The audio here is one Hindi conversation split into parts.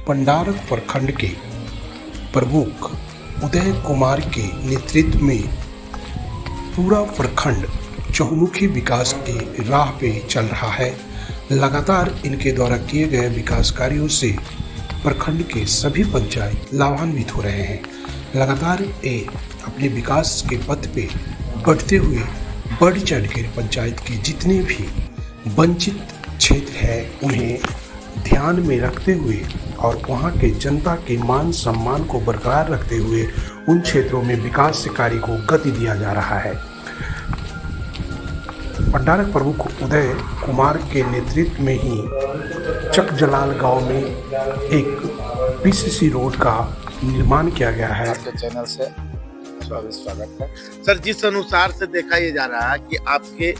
पंडारक प्रखंड के प्रमुख उदय कुमार के नेतृत्व में पूरा प्रखंड चहुमुखी विकास की राह पे चल रहा है। लगातार इनके द्वारा किए गए विकास कार्यों से प्रखंड के सभी पंचायत लाभान्वित हो रहे हैं। लगातार ये अपने विकास के पथ पे बढ़ते हुए बढ़ चढ़कर पंचायत के जितने भी वंचित क्षेत्र हैं उन्हें ध्यान में रखते हुए और वहां के जनता के मान सम्मान को बरकरार रखते हुए उन क्षेत्रों में विकास कार्य को गति दिया जा रहा है। पंडारक प्रमुख उदय कुमार के नेतृत्व में ही चकजलाल गांव में एक पीसीसी रोड का निर्माण किया गया है। आपके चैनल से स्वागत है सर। जिस अनुसार से देखा ये जा रहा है कि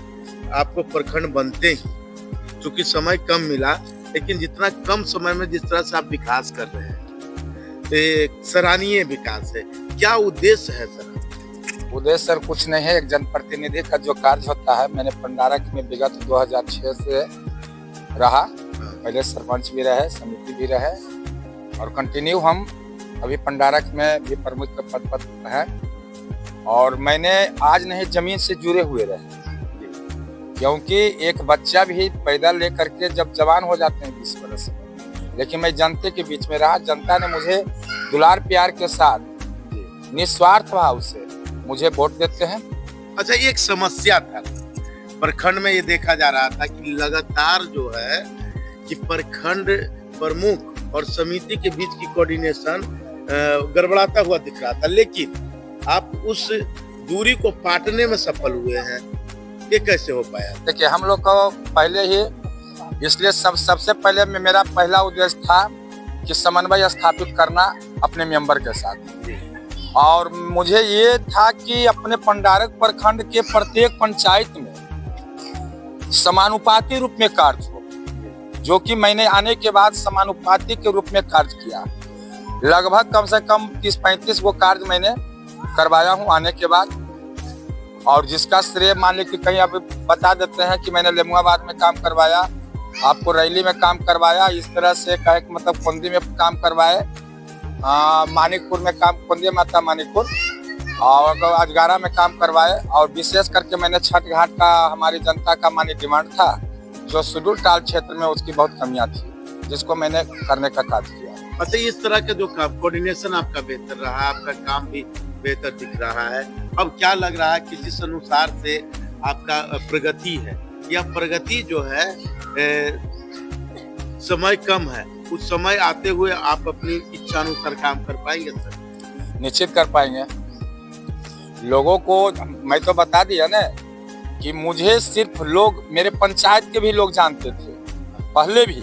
आपको प्रखंड बनते ही चूंकि समय कम मिला, लेकिन जितना कम समय में जिस तरह से आप विकास कर रहे हैं सराहनीय विकास है। क्या उद्देश्य है सर? उद्देश्य सर कुछ नहीं है, एक जनप्रतिनिधि का जो कार्य होता है। मैंने पंडारक में विगत 2006 से रहा, पहले सरपंच भी रहे, समिति भी रहे और कंटिन्यू हम अभी पंडारक में भी प्रमुख के पद पर हैं। और मैंने आज नहीं जमीन से जुड़े हुए रहे, क्योंकि एक बच्चा भी पैदा लेकर के जब जवान हो जाते हैं 20 वर्ष में, लेकिन मैं जनता के बीच में रहा। जनता ने मुझे दुलार प्यार के साथ निस्वार्थ भाव से मुझे वोट देते हैं। अच्छा, एक समस्या था प्रखंड में, ये देखा जा रहा था कि लगातार जो है कि प्रखंड प्रमुख और समिति के बीच की कोऑर्डिनेशन गड़बड़ाता हुआ दिख रहा था, लेकिन आप उस दूरी को पाटने में सफल हुए हैं। ये कैसे हो पाया? देखिए, हम लोग को पहले ही इसलिए सबसे पहले मेरा पहला उद्देश्य था कि समन्वय स्थापित करना अपने मेंबर के साथ। और मुझे ये था कि अपने पंडारक प्रखंड के प्रत्येक पंचायत में समानुपाती रूप में कार्य हो, जो कि मैंने आने के बाद समानुपाती के रूप में कार्य किया। लगभग कम से कम 30-35 वो कार्य मैंने करवाया हूँ आने के बाद। और जिसका श्रेय मान लीजिए कि कहीं आप बता देते हैं कि मैंने लेमुआबाद में काम करवाया, आपको रैली में काम करवाया, इस तरह से कहे मतलब कुंदी में काम करवाए, मानिकपुर में काम, कुंदी माता मानिकपुर और अजगारा में काम करवाए। और विशेष करके मैंने छठ घाट का हमारी जनता का मानी डिमांड था, जो शेड्यूल टाल क्षेत्र में उसकी बहुत कमियां थी, जिसको मैंने करने का कार्य किया। अच्छा, इस तरह का जो कोऑर्डिनेशन आपका बेहतर रहा, आपका काम भी बेहतर दिख रहा है। अब क्या लग रहा है कि जिस अनुसार से आपका प्रगति है, यह प्रगति जो है समय कम है, उस समय आते हुए आप अपनी इच्छा अनुसार काम कर पाएंगे सर? निश्चित कर पाएंगे। लोगों को मैं तो बता दिया ना कि मुझे सिर्फ लोग, मेरे पंचायत के भी लोग जानते थे पहले भी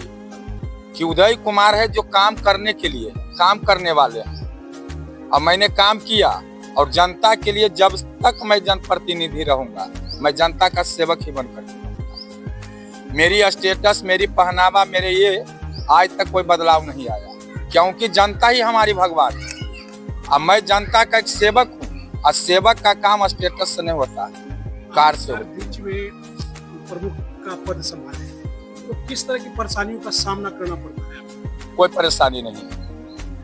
कि उदय कुमार है जो काम करने के लिए काम करने वाले हैं। और मैंने काम किया और जनता के लिए जब तक मैं जनप्रतिनिधि रहूंगा, मैं जनता का सेवक ही बनकर रहूंगा। मेरी स्टेटस, मेरी पहनावा, मेरे ये आज तक कोई बदलाव नहीं आया, क्योंकि जनता ही हमारी भगवान है। अब मैं जनता का एक सेवक हूँ और सेवक का काम स्टेटस से नहीं होता, कार्य से होता है। बीच में प्रमुख का पद संभाले तो किस तरह की परेशानियों का सामना करना पड़ता है? कोई परेशानी नहीं है।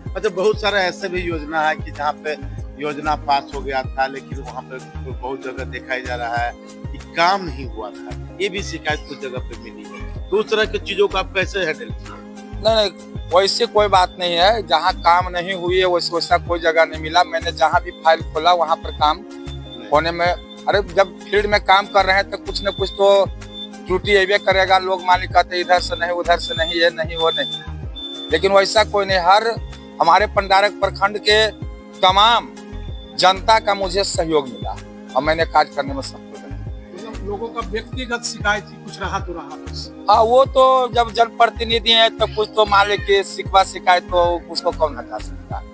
अच्छा, बहुत सारा ऐसे भी योजना है कि जहाँ पे योजना पास हो गया था, लेकिन वहाँ पे बहुत जगह देखा जा रहा है कि काम नहीं हुआ था। ये भी शिकायत कुछ जगह पे मिली है। तो उस तरह की चीजों को आप कैसे हैंडल किए? नहीं, वैसे कोई बात नहीं है। जहाँ काम नहीं हुई है वैसा कोई जगह नहीं मिला। मैंने जहाँ भी फाइल खोला वहाँ पर काम होने में, अरे जब फील्ड में काम कर रहे हैं तो कुछ न कुछ तो त्रुटि अबे करेगा। लोग मालिक कहते इधर से नहीं, उधर से नहीं, ये नहीं, वो नहीं, लेकिन वैसा कोई नहीं। हर हमारे पंडारक प्रखंड के तमाम जनता का मुझे सहयोग मिला और मैंने कार्य करने में सफल रहा। लोगों का व्यक्तिगत शिकायत ही कुछ रहा तो रहा बस। हाँ, वो तो जब जनप्रतिनिधि है तो कुछ तो मालिक के शिकवा शिकायत तो उसको कौन हटा सकता है।